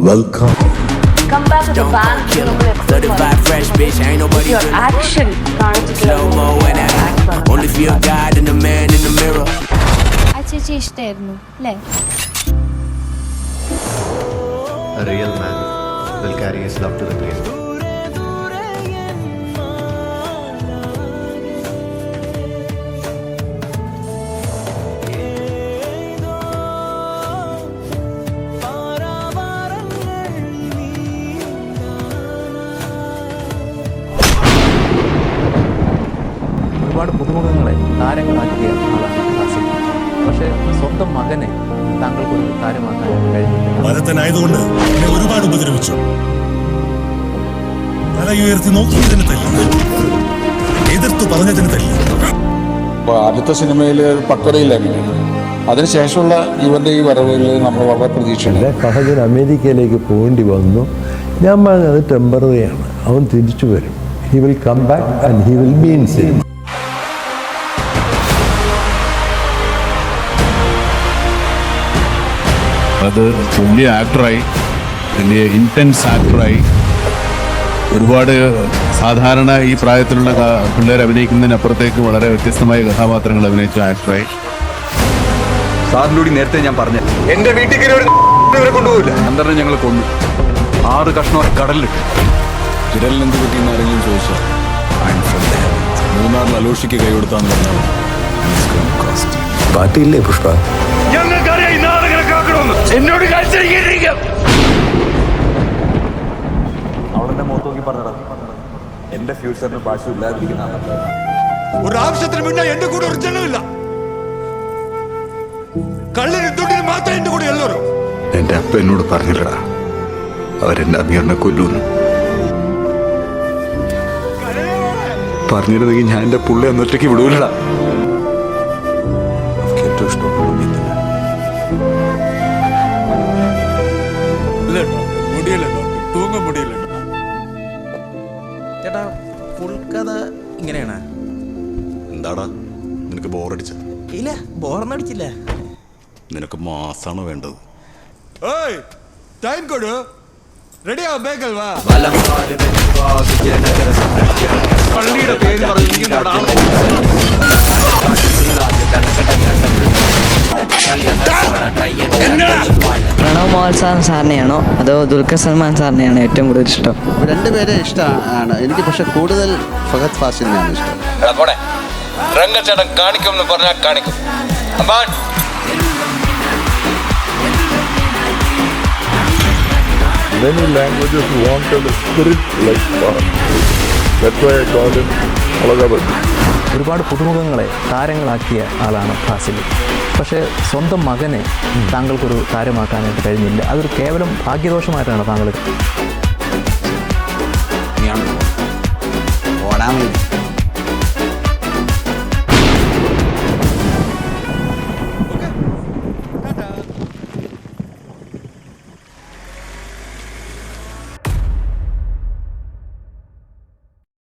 Welcome. Come back to the band. Certified fresh bitch, ain't nobody Your action. slow mo when I only feel God and the man in the mirror. ആ ചേച്ചി ഇഷ്ടമായിരുന്നു അല്ലേ? A real man will carry his love to the grave. ഒരുപാട് പുതുമുഖങ്ങളെ താരങ്ങളാക്കിയ ആളാണ് hassle. പക്ഷേ സ്വന്തം മകനെ താങ്കൾക്കൊരു താരമാക്കാൻ കഴിഞ്ഞില്ല. ഭരതനായതുകൊണ്ട് എന്നെ ഒരുപാട് ഉപദ്രവിച്ചു. തല ഉയർത്തി നോക്കിയതിന് തല്ല, എതിർത്തു പറഞ്ഞതിന് തല്ല. അടുത്ത സിനിമയിൽ പക്വതയില്ല. അതിനുശേഷമുള്ള ഇവന്റെ ഈ വരവിൽ നമ്മൾ വളരെ പ്രതീക്ഷയാണ്. സഹജൻ അമേരിക്കയിലേക്ക് പോകേണ്ടി വന്നു. ഞാൻ പറഞ്ഞത് ടെമ്പററിയാണ്, അവൻ തിരിച്ചു വരും. He will come back and he will be in cinema. അത് വലിയ ആക്ടറായി, വലിയ ഇൻറ്റൻസ് ആക്ടറായി, ഒരുപാട് സാധാരണ ഈ പ്രായത്തിലുള്ള പിള്ളേർ അഭിനയിക്കുന്നതിനപ്പുറത്തേക്ക് വളരെ വ്യത്യസ്തമായ കഥാപാത്രങ്ങൾ അഭിനയിച്ച ആക്ടറായി. സാറിനോട് നേരത്തെ ഞാൻ പറഞ്ഞു, എന്റെ വീട്ടിൽ കൊണ്ടുപോകില്ല. അന്തരം ഞങ്ങൾ കൊന്നു 6 കഷ്ണം കടലിലിട്ട്. വിരലിന് എന്ത് പറ്റിയെന്ന് ആരെങ്കിലും ചോദിച്ചാൽ മൂന്നാറിൽ അലോഷിക്ക് കൈ കൊടുത്താന്ന് പറഞ്ഞാൽ പാർട്ടിയില്ലേ പുഷ്പ? എന്നോട് അവളെന്നെ മുഖത്ത് നോക്കി പറഞ്ഞടാ, എന്റെ ഫ്യൂച്ചറിന് ഭാഷ ഇല്ലാതിരിക്കുന്ന ഒരു ആവശ്യത്തിന് മുന്നേ എന്റെ കൂടെ ഒരു ജനമില്ല. കള്ളിന് തൊട്ടിന് മാത്രമേ എന്റെ കൂടെ ഉള്ളൂ. എന്റെ അപ്പ എന്നോട് പറഞ്ഞില്ലടാ, അവരെന്റെ അമീറിനെ കൊല്ലൂന്ന്. പറഞ്ഞിരുന്നെങ്കിൽ ഞാൻ എന്റെ പുള്ളി ഒന്നൊറ്റയ്ക്ക് വിടൂലടാ. ഏറ്റവും ഇഷ്ടമുള്ള ചേട്ടാ, ഫുൾ കഥ ഇങ്ങനെയാണ്. എന്താടാ നിനക്ക് ബോറടിച്ച? ഇല്ല, ബോറടിച്ചില്ല. നിനക്ക് മാസാണ് വേണ്ടത്. ടൈം കൊടു, റെഡിയാ ബേക്കൽ വാ. പള്ളിയുടെ പേര് പ്രണവ് മോഹൻലാൽ സാറിനെയാണോ അതോ ദുൽഖർ സൽമാൻ സാറിനെയാണോ ഏറ്റവും കൂടുതൽ ഇഷ്ടം? രണ്ടുപേരെ ഇഷ്ടമാണ് എനിക്ക്, പക്ഷെ കൂടുതൽ ഫഹദ് ഫാസിലിനെയാണ് ഇഷ്ടം. രംഗച്ചേട്ടൻ കാണിക്കും എന്ന് പറഞ്ഞാൽ കാണിക്കും. Many languages wanted a spirit like Fahad. That's why I called him Alagabad. ഒരുപാട് പുതുമുഖങ്ങളെ താരങ്ങളാക്കിയ ആളാണ് ഹാസിൽ. പക്ഷേ സ്വന്തം മകനെ താങ്കൾക്കൊരു താരമാക്കാനായിട്ട് കഴിഞ്ഞില്ല. അതൊരു കേവലം ഭാഗ്യദോഷമായിട്ടാണ് താങ്കൾ ഓടാൻ